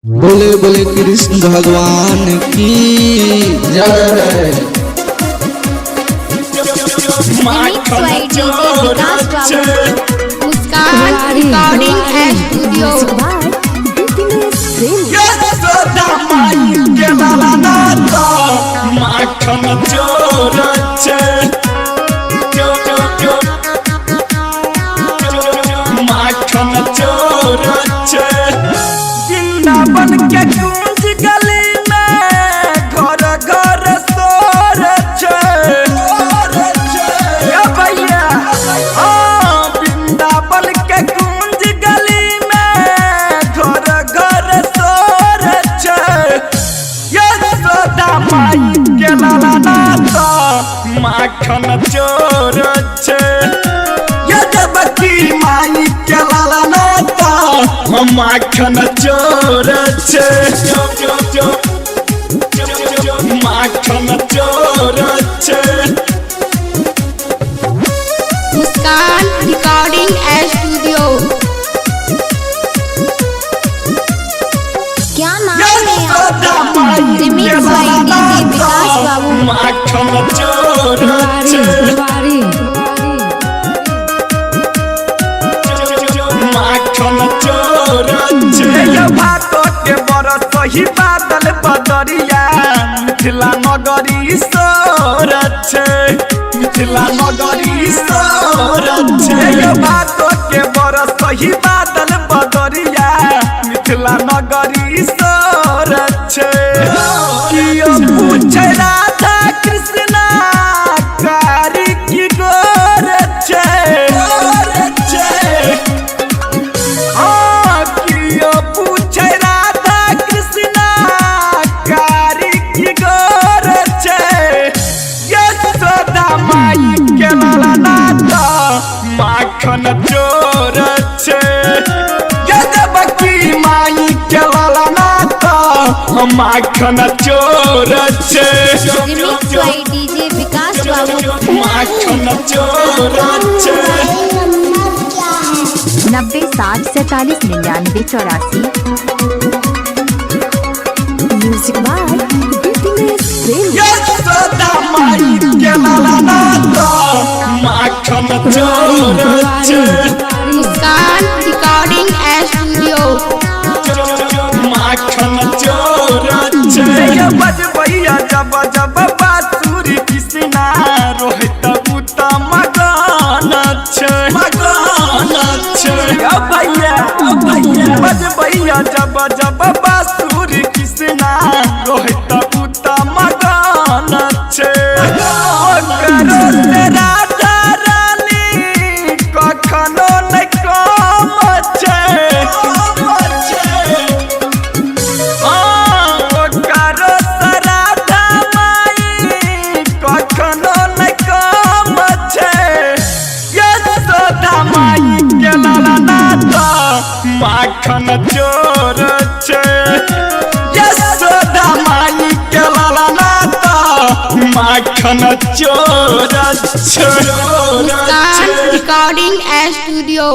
बोले बोले कृष्ण भगवान की जय। मुस्कान रिकॉर्डिंग स्टूडियो। माखन चोर माखन चोर वृंदावन के गूंज गली में घर घर शोर भैया। वृंदावन के गूंज गली में घर घर शोर यशोदा माई के लाला तो माखन चोर यजबती माई के लाला तो माखन चोर माखन चोर मुस्कान रिकॉर्डिंग स्टूडियो। क्या नाम है आपका? रिमिक्स बाय डीजे विकास बाबू। माखन चोर माखन चोर भातो के बरस ही बादल बदरिया मिथिला नगरी सोर मिथिला नगरी सोर भातो के बरस ही बादल बदरिया मिथिला नगरी सोर पूछे राधा कृष्णा कारी की गोर पूछे राधा कृष्णा कारी की गोर यशोदा माई के लाला तो माखन चोर यजबती माई के लाला तो माखन चोर रिमिक्स बाय डीजे विकास बाबू। माखन चोर 90 60 47 99 84। म्यूजिक बाय यशोदा माई के लाला तो माखन चोर मुस्कान रिकॉर्डिंग स्टूडियो। माखन चोर बजबैया जब जब बांसुरी कृष्णा रोहित उत्तम मगन भैया बजबैया जब जब बांसुरी कृष्णा रोहित उत्तम मगन राधा रानी कखनो नहीं कम माखन चोर यशोदा माई के लाला तो माखन चोर मुस्कान रिकॉर्डिंग स्टूडियो।